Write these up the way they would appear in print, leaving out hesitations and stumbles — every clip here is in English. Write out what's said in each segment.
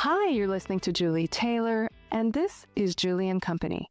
Hi, you're listening to Julie Taylor, and this is Julie and Company.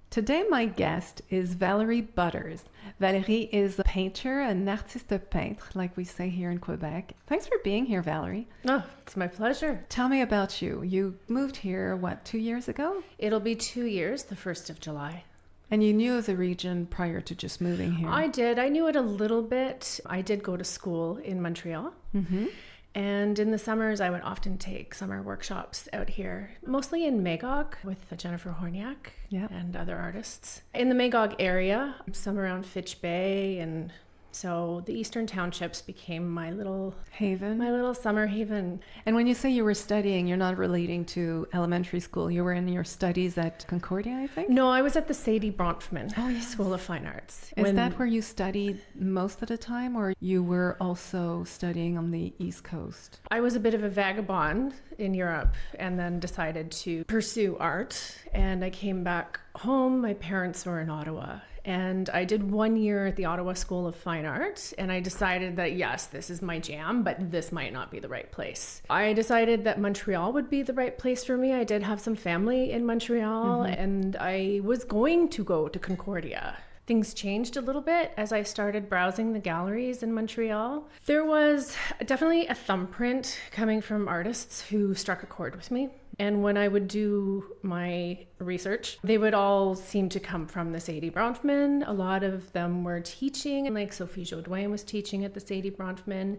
Today my guest is Valerie Butters. Valerie is a painter, an artiste peintre, like we say here in Quebec. Thanks for being here, Valerie. Oh, it's my pleasure. Tell me about you. You moved here, 2 years ago? It'll be 2 years, the 1st of July. And you knew of the region prior to just moving here? I did. I knew it a little bit. I did go to school in Montreal. Mm-hmm. And in the summers, I would often take summer workshops out here, mostly in Magog with Jennifer Horniak and other artists. In the Magog area, some around Fitch Bay, and so the Eastern Townships became my little haven, my little summer haven. And when you say you were studying, you're not relating to elementary school. You were in your studies at Concordia, I think? No, I was at the Sadie Bronfman School of Fine Arts. Is that where you studied most of the time, or you were also studying on the East Coast? I was a bit of a vagabond in Europe and then decided to pursue art. And I came back home. My parents were in Ottawa. And I did 1 year at the Ottawa School of Fine Art, and I decided that, yes, this is my jam, but this might not be the right place. I decided that Montreal would be the right place for me. I did have some family in Montreal, and I was going to go to Concordia. Things changed a little bit as I started browsing the galleries in Montreal. There was definitely a thumbprint coming from artists who struck a chord with me. And when I would do my research, they would all seem to come from the Sadie Bronfman. A lot of them were teaching, like Sophie Jaudoin was teaching at the Sadie Bronfman.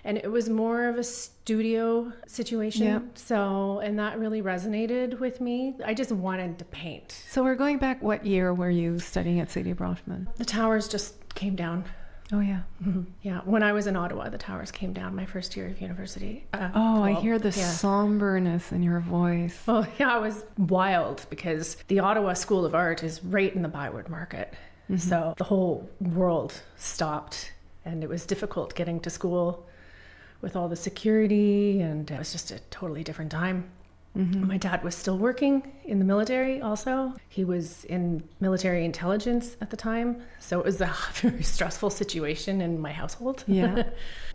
And it was more of a studio situation. Yeah. So, and that really resonated with me. I just wanted to paint. So we're going back, what year were you studying at Sadie Bronfman? The towers just came down. Oh, yeah. Mm-hmm. Yeah. When I was in Ottawa, the towers came down my first year of university. I hear the somberness in your voice. Oh, yeah. It was wild because the Ottawa School of Art is right in the Byward Market. Mm-hmm. So the whole world stopped, and it was difficult getting to school with all the security, and it was just a totally different time. Mm-hmm. My dad was still working in the military also. He was in military intelligence at the time. So it was a very stressful situation in my household. Yeah.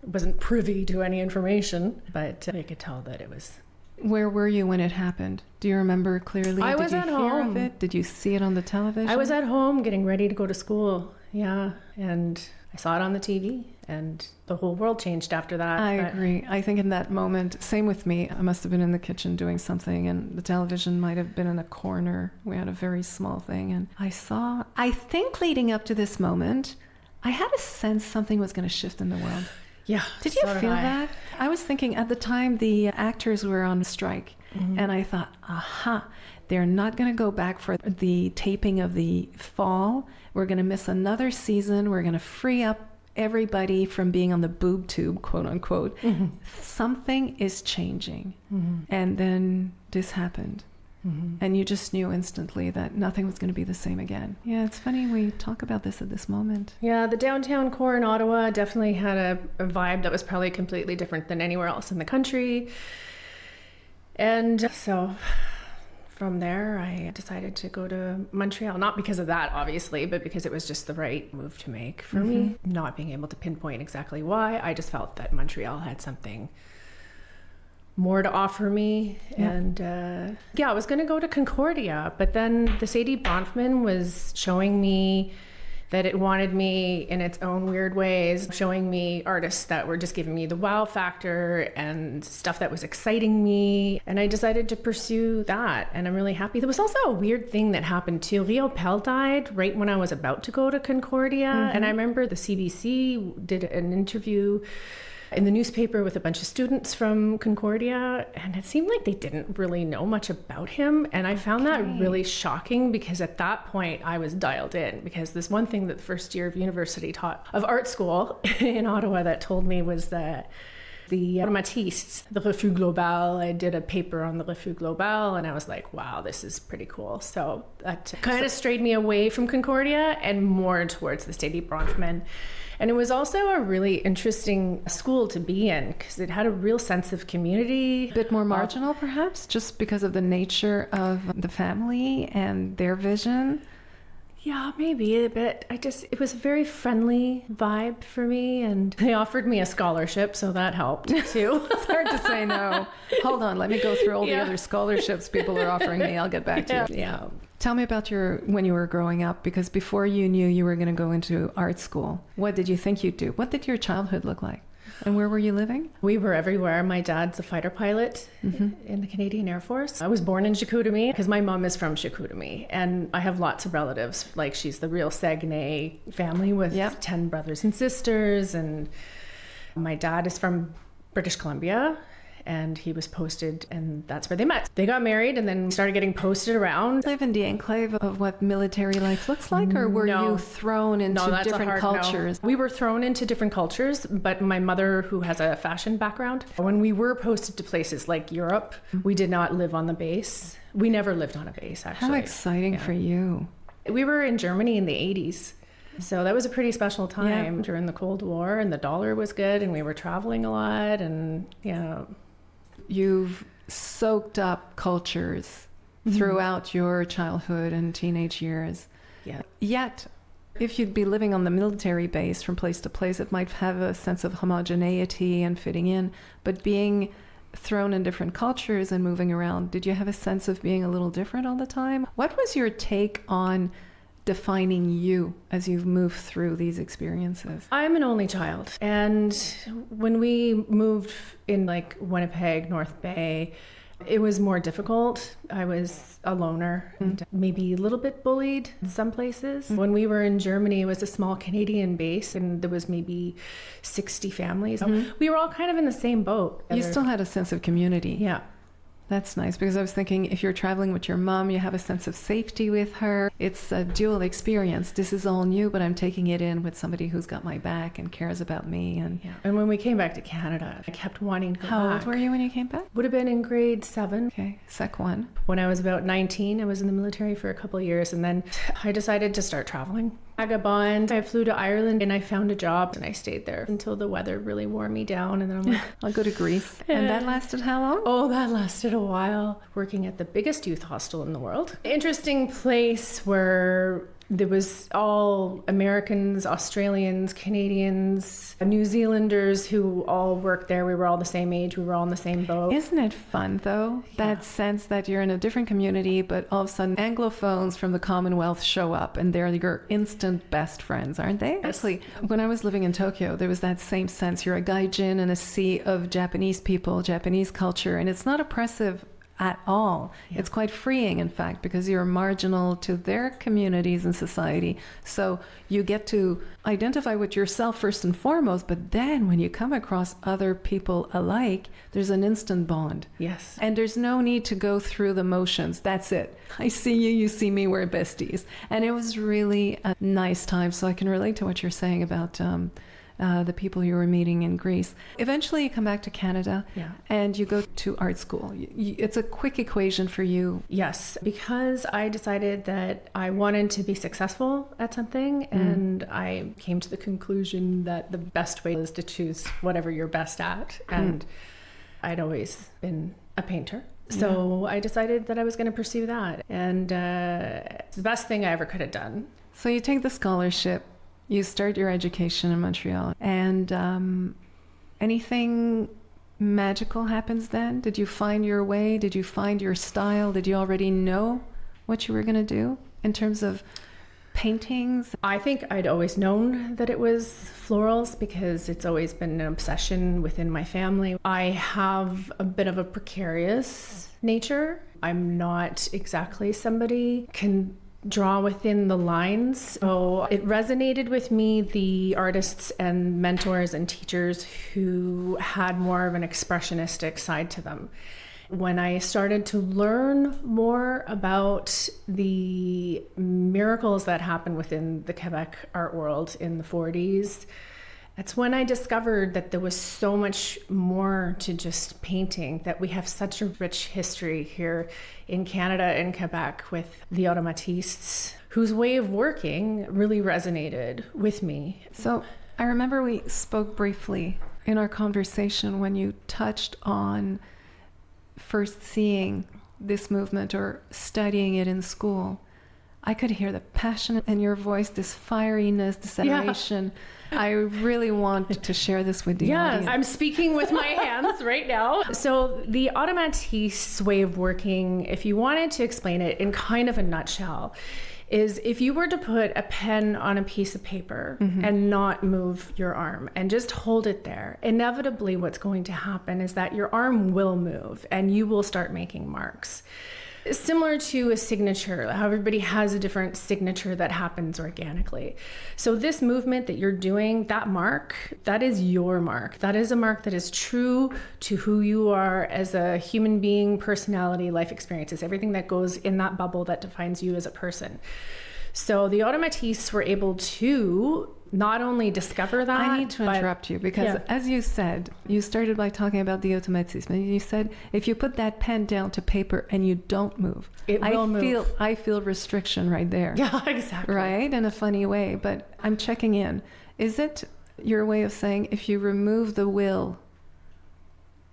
Wasn't privy to any information, but I could tell that it was. Where were you when it happened? Do you remember clearly? I was at home. Did you hear of it? Did you see it on the television? I was at home getting ready to go to school. Yeah. And I saw it on the TV, and the whole world changed after that. I agree. I think in that moment, same with me, I must have been in the kitchen doing something, and the television might have been in a corner. We had a very small thing, and I think leading up to this moment, I had a sense something was going to shift in the world. Yeah. Did you feel that? I was thinking at the time the actors were on strike, and I thought, they're not going to go back for the taping of the fall. We're going to miss another season. We're going to free up everybody from being on the boob tube, quote unquote. Mm-hmm. Something is changing. Mm-hmm. And then this happened. Mm-hmm. And you just knew instantly that nothing was going to be the same again. Yeah, it's funny we talk about this at this moment. Yeah, the downtown core in Ottawa definitely had a vibe that was probably completely different than anywhere else in the country. And so from there, I decided to go to Montreal, not because of that, obviously, but because it was just the right move to make for me. Not being able to pinpoint exactly why, I just felt that Montreal had something more to offer me. Yeah. And I was going to go to Concordia, but then the Sadie Bronfman was showing me that it wanted me in its own weird ways, showing me artists that were just giving me the wow factor and stuff that was exciting me. And I decided to pursue that, and I'm really happy. There was also a weird thing that happened too. Riopel died right when I was about to go to Concordia. And I remember the CBC did an interview in the newspaper with a bunch of students from Concordia, and it seemed like they didn't really know much about him. And I found that really shocking, because at that point I was dialed in, because this one thing that the first year of university taught of art school in Ottawa that told me was that the Automatistes, the Refus Global, I did a paper on the Refus Global, and I was like, wow, this is pretty cool. So that kind of strayed me away from Concordia and more towards the Sadie Bronfman. And it was also a really interesting school to be in, because it had a real sense of community. A bit more marginal, perhaps, just because of the nature of the family and their vision. Yeah, maybe, but it was a very friendly vibe for me, and they offered me a scholarship, so that helped too. It's hard to say no. Hold on, let me go through all the other scholarships people are offering me. I'll get back to you. Yeah. Tell me about when you were growing up, because before you knew you were going to go into art school, what did you think you'd do? What did your childhood look like? And where were you living? We were everywhere. My dad's a fighter pilot in the Canadian Air Force. I was born in Chicoutimi because my mom is from Chicoutimi. And I have lots of relatives. Like, she's the real Saguenay family with 10 brothers and sisters. And my dad is from British Columbia. And he was posted, and that's where they met. They got married and then started getting posted around. Live in the enclave of what military life looks like, or were you thrown into different cultures? No. We were thrown into different cultures, but my mother, who has a fashion background, when we were posted to places like Europe, we did not live on the base. We never lived on a base, actually. How exciting for you. We were in Germany in the 80s. So that was a pretty special time during the Cold War, and the dollar was good, and we were traveling a lot, and You've soaked up cultures throughout your childhood and teenage years. Yeah. Yet, if you'd be living on the military base from place to place, it might have a sense of homogeneity and fitting in. But being thrown in different cultures and moving around, did you have a sense of being a little different all the time? What was your take on defining you as you've moved through these experiences? I'm an only child. And when we moved in like Winnipeg, North Bay, it was more difficult. I was a loner and maybe a little bit bullied in some places. When we were in Germany, it was a small Canadian base and there was maybe 60 families. We were all kind of in the same boat. You still had a sense of community. Yeah. That's nice, because I was thinking if you're traveling with your mom, you have a sense of safety with her. It's a dual experience. This is all new, but I'm taking it in with somebody who's got my back and cares about me. And when we came back to Canada, I kept wanting to go How back. old were you when you came back? Would have been in grade 7. Okay, Sec 1. When I was about 19, I was in the military for a couple of years, and then I decided to start traveling. Vagabond. I flew to Ireland and I found a job and I stayed there until the weather really wore me down, and then I'm like, I'll go to Greece. And that lasted how long? Oh, that lasted a while. Working at the biggest youth hostel in the world. Interesting place where there was all Americans, Australians, Canadians, New Zealanders who all worked there. We were all the same age. We were all in the same boat. Isn't it fun, though? That sense that you're in a different community, but all of a sudden Anglophones from the Commonwealth show up and they're your instant best friends, aren't they? Actually, when I was living in Tokyo, there was that same sense. You're a gaijin in a sea of Japanese people, Japanese culture, and it's not oppressive at all. It's quite freeing, in fact, because you're marginal to their communities and society. So you get to identify with yourself first and foremost, but then when you come across other people alike, there's an instant bond. Yes. And there's no need to go through the motions. That's it. I see you, you see me, we're besties. And it was really a nice time. So I can relate to what you're saying about the people you were meeting in Greece. Eventually you come back to Canada and you go to art school. It's a quick equation for you. Yes, because I decided that I wanted to be successful at something, and I came to the conclusion that the best way is to choose whatever you're best at. And I'd always been a painter. So I decided that I was going to pursue that. And it's the best thing I ever could have done. So you take the scholarship. You start your education in Montreal, and anything magical happens then? Did you find your way? Did you find your style? Did you already know what you were going to do in terms of paintings? I think I'd always known that it was florals because it's always been an obsession within my family. I have a bit of a precarious nature. I'm not exactly somebody can draw within the lines. So it resonated with me, the artists and mentors and teachers who had more of an expressionistic side to them. When I started to learn more about the miracles that happened within the Quebec art world in the 40s, that's when I discovered that there was so much more to just painting, that we have such a rich history here in Canada and Quebec with the Automatistes, whose way of working really resonated with me. So I remember we spoke briefly in our conversation when you touched on first seeing this movement or studying it in school. I could hear the passion in your voice, this fieriness, this adoration. I really want to share this with the audience. I'm speaking with my hands right now. So the automatiste way of working, if you wanted to explain it in kind of a nutshell, is if you were to put a pen on a piece of paper and not move your arm and just hold it there, inevitably what's going to happen is that your arm will move and you will start making marks. Similar to a signature, how everybody has a different signature that happens organically. So this movement that you're doing, that mark, that is your mark. That is a mark that is true to who you are as a human being, personality, life experiences, everything that goes in that bubble that defines you as a person. So the automatistes were able to not only discover that. I need to interrupt you because, as you said, you started by talking about the automatisme. And you said if you put that pen down to paper and you don't move, it will move. I feel restriction right there. Yeah, exactly. Right? In a funny way. But I'm checking in. Is it your way of saying if you remove the will,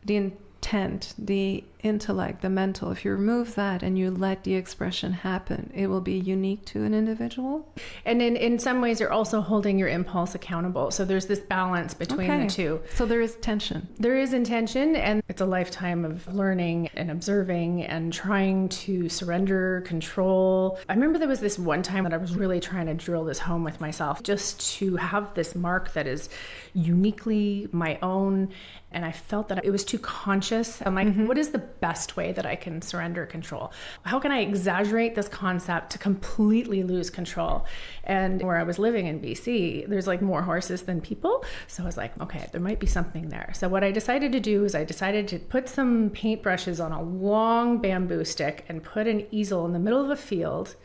the intent, the intellect, the mental, if you remove that and you let the expression happen, it will be unique to an individual? And in some ways, you're also holding your impulse accountable. So there's this balance between the two. So there is tension. There is intention, and it's a lifetime of learning and observing and trying to surrender control. I remember there was this one time that I was really trying to drill this home with myself, just to have this mark that is uniquely my own. And I felt that it was too conscious. I'm like, what is the best way that I can surrender control? How can I exaggerate this concept to completely lose control? And where I was living in BC, there's like more horses than people. So I was like, okay, there might be something there. So what I decided to do is I decided to put some paintbrushes on a long bamboo stick and put an easel in the middle of a field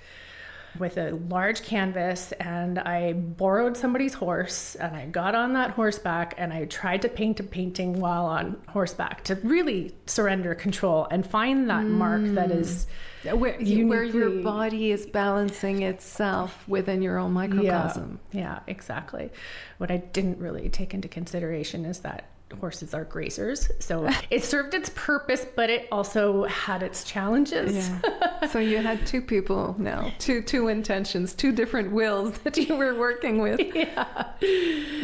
with a large canvas, and I borrowed somebody's horse and I got on that horseback and I tried to paint a painting while on horseback to really surrender control and find that mark that is where your body is balancing itself within your own microcosm. Yeah, exactly. What I didn't really take into consideration is that horses are grazers, so it served its purpose, but it also had its challenges. Yeah. So you had two people now, two intentions, two different wills that you were working with. Yeah,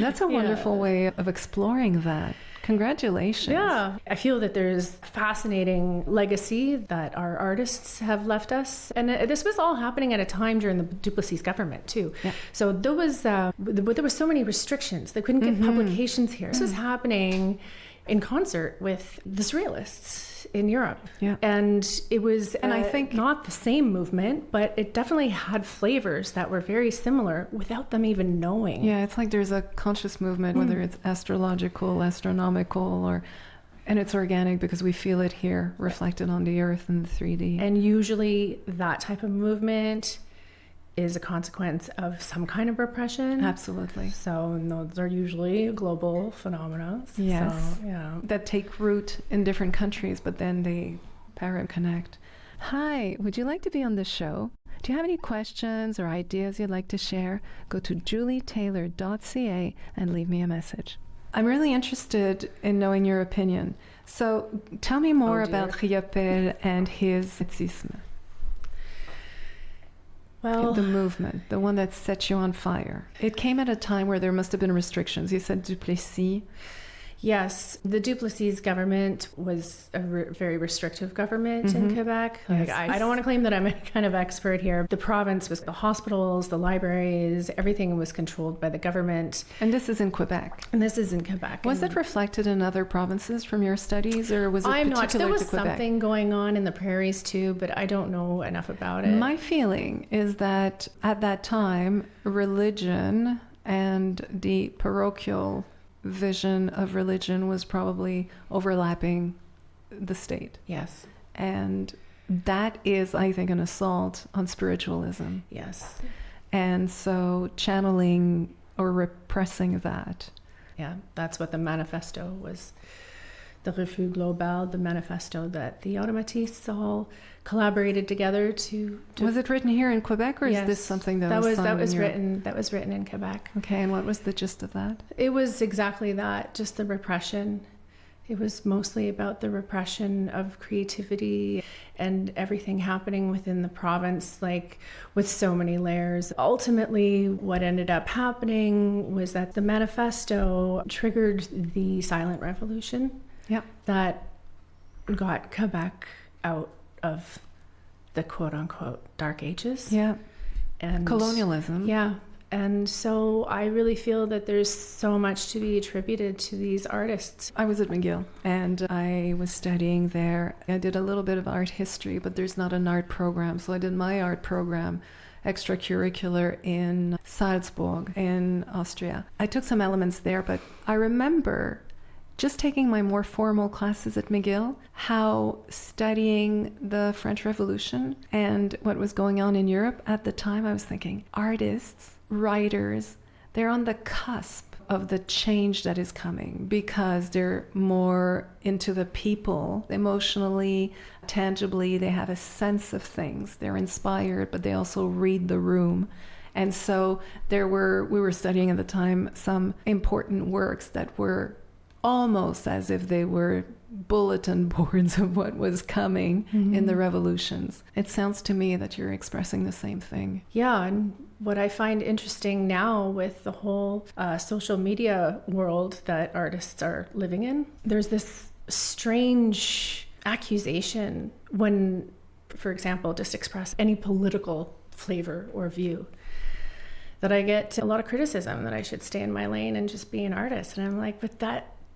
that's a wonderful way of exploring that. Congratulations. Yeah, I feel that there's fascinating legacy that our artists have left us. And this was all happening at a time during the Duplessis government too. Yeah. So there was so many restrictions. They couldn't get publications here. This was happening in concert with the Surrealists in Europe. Yeah. And it was, and I think not the same movement, but it definitely had flavors that were very similar without them even knowing. Yeah, it's like there's a conscious movement, whether it's astrological, astronomical, and it's organic because we feel it here reflected on the earth in the 3D. And usually that type of movement is a consequence of some kind of repression. Absolutely. So those are usually global phenomena. Yes. So, yeah. That take root in different countries, but then they para-connect. Hi, would you like to be on the show? Do you have any questions or ideas you'd like to share? Go to julietaylor.ca and leave me a message. I'm really interested in knowing your opinion. So tell me more about Riopel and his automatisme. Well, the movement, the one that set you on fire. It came at a time where there must have been restrictions. You said Duplessis. Yes, the Duplessis government was a very restrictive government in Quebec. Yes. I don't want to claim that I'm a kind of expert here. The province was the hospitals, the libraries, everything was controlled by the government. And this is in Quebec. And this is in Quebec. Was it reflected in other provinces from your studies, or was it particular to Quebec? There was something going on in the prairies too, but I don't know enough about it. My feeling is that at that time, religion and the parochial vision of religion was probably overlapping the state. Yes. And that is, I think, an assault on spiritualism. Yes. And so channeling or repressing that. Yeah, that's what the manifesto was. The Refus Global, the manifesto that the Automatistes all collaborated together to Was it written here in Quebec, or is this something that was written in Quebec? Okay, and what was the gist of that? It was exactly that, just the repression It was mostly about the repression of creativity and everything happening within the province, like with so many layers. Ultimately, what ended up happening was that the manifesto triggered the silent revolution that got Quebec out of the quote-unquote dark ages. And colonialism. And so I really feel that there's so much to be attributed to these artists. I was at McGill and I was studying there. I did a little bit of art history, but there's not an art program. So I did my art program extracurricular in Salzburg in Austria. I took some elements there, but I remember just taking my more formal classes at McGill, how studying the French Revolution and what was going on in Europe at the time, I was thinking, artists, writers, they're on the cusp of the change that is coming because they're more into the people, emotionally, tangibly, they have a sense of things. They're inspired, but they also read the room. And so we were studying at the time some important works that were almost as if they were bulletin boards of what was coming in the revolutions. It sounds to me that you're expressing the same thing. Yeah, and what I find interesting now with the whole social media world that artists are living in, there's this strange accusation when, for example, just express any political flavor or view, that I get a lot of criticism that I should stay in my lane and just be an artist. And I'm like, but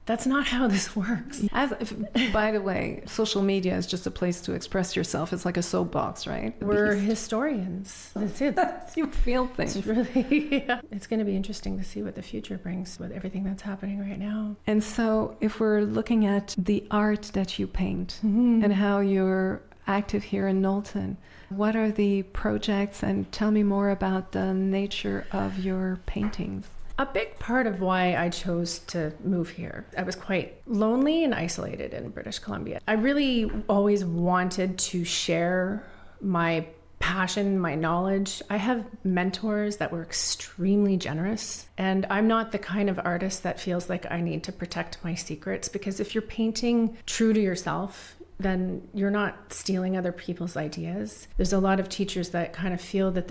that's not how this works. By the way, social media is just a place to express yourself. It's like a soapbox, right? We're historians. That's it. You feel things. It's really, It's going to be interesting to see what the future brings with everything that's happening right now. And so if we're looking at the art that you paint and how you're active here in Knowlton, what are the projects, and tell me more about the nature of your paintings. A big part of why I chose to move here, I was quite lonely and isolated in British Columbia. I really always wanted to share my passion, my knowledge. I have mentors that were extremely generous, and I'm not the kind of artist that feels like I need to protect my secrets, because if you're painting true to yourself, then you're not stealing other people's ideas. There's a lot of teachers that kind of feel that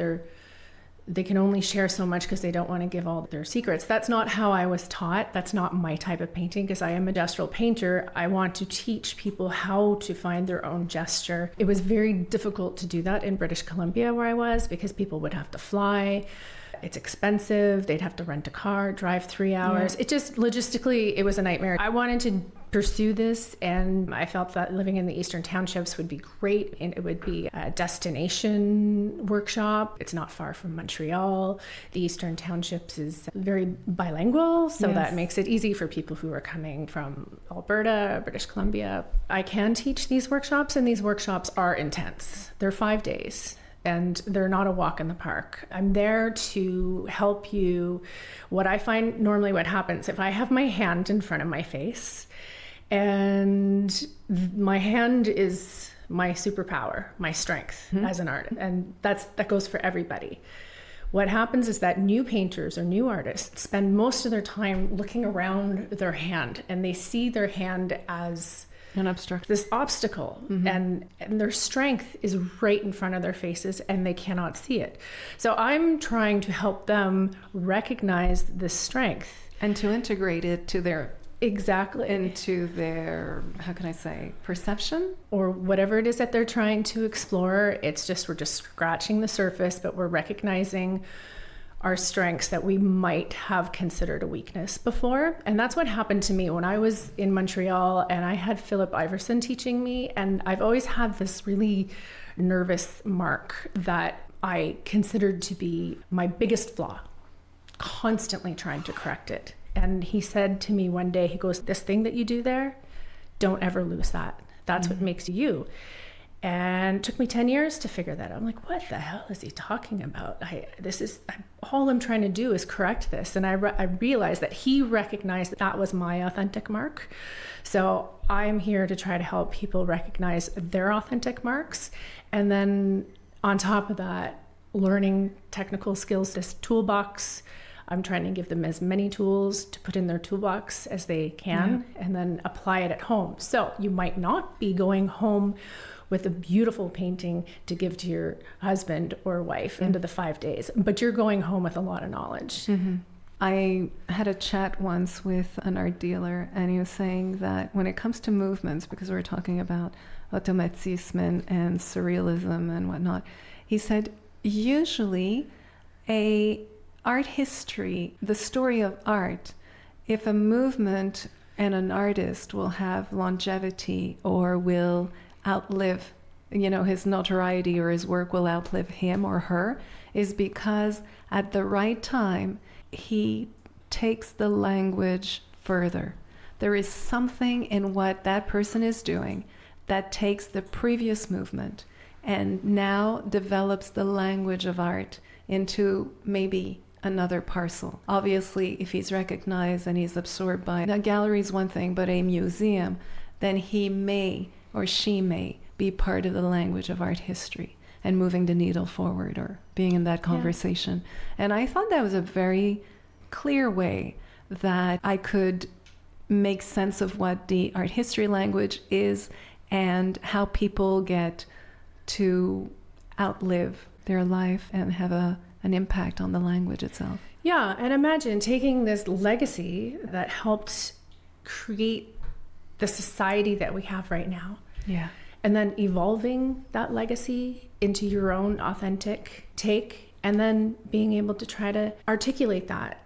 they can only share so much because they don't want to give all their secrets. That's not how I was taught. That's not my type of painting, because I am a gestural painter. I want to teach people how to find their own gesture. It was very difficult to do that in British Columbia where I was, because people would have to fly. It's expensive. They'd have to rent a car, drive 3 hours. It just, logistically, it was a nightmare. I wanted to pursue this, and I felt that living in the Eastern Townships would be great, and it would be a destination workshop. It's not far from Montreal. The Eastern Townships is very bilingual, so that makes it easy for people who are coming from Alberta, British Columbia. I can teach these workshops, and these workshops are intense. They're 5 days. And they're not a walk in the park. I'm there to help you. What I find normally what happens, if I have my hand in front of my face, and my hand is my superpower, my strength as an artist, and that goes for everybody. What happens is that new painters or new artists spend most of their time looking around their hand, and they see their hand as this obstacle, and their strength is right in front of their faces, and they cannot see it. So I'm trying to help them recognize this strength and to integrate it to their into their, how can I say, perception, or whatever it is that they're trying to explore. It's just, we're just scratching the surface, but we're recognizing our strengths that we might have considered a weakness before. And that's what happened to me when I was in Montreal, and I had Philip Iverson teaching me. And I've always had this really nervous mark that I considered to be my biggest flaw, constantly trying to correct it. And he said to me one day, he goes, "This thing that you do there, don't ever lose that. That's what makes you." And it took me 10 years to figure that out. I'm like, what the hell is he talking about? All I'm trying to do is correct this. And I realized that he recognized that was my authentic mark. So I'm here to try to help people recognize their authentic marks. And then on top of that, learning technical skills, this toolbox I'm trying to give them as many tools to put in their toolbox as they can and then apply it at home. So you might not be going home with a beautiful painting to give to your husband or wife into the 5 days, but you're going home with a lot of knowledge. I had a chat once with an art dealer, and he was saying that when it comes to movements, because we're talking about automatisme and surrealism and whatnot, he said usually a art history, the story of art, if a movement and an artist will have longevity or will outlive, his notoriety, or his work will outlive him or her, is because at the right time, he takes the language further. There is something in what that person is doing that takes the previous movement and now develops the language of art into maybe another parcel. Obviously, if he's recognized and he's absorbed by a gallery is one thing, but a museum, then he may or she may be part of the language of art history and moving the needle forward or being in that conversation. And I thought that was a very clear way that I could make sense of what the art history language is and how people get to outlive their life and have an impact on the language itself. Yeah, and imagine taking this legacy that helped create the society that we have right now. Yeah. And then evolving that legacy into your own authentic take, and then being able to try to articulate that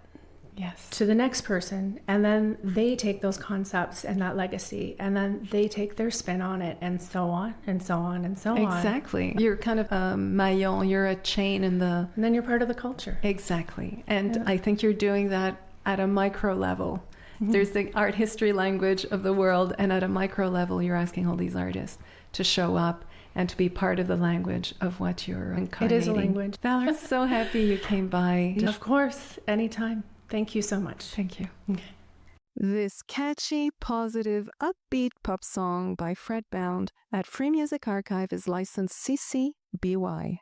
to the next person. And then they take those concepts and that legacy, and then they take their spin on it, and so on and so on and so on. Exactly. You're kind of a maillon, you're a chain in the... And then you're part of the culture. Exactly. And I think you're doing that at a micro level. There's the art history language of the world, and at a micro level, you're asking all these artists to show up and to be part of the language of what you're incarnating. It is a language. Valerie, I'm so happy you came by. Of course, anytime. Thank you so much. Thank you. Okay. This catchy, positive, upbeat pop song by Fred Bound at Free Music Archive is licensed CC BY.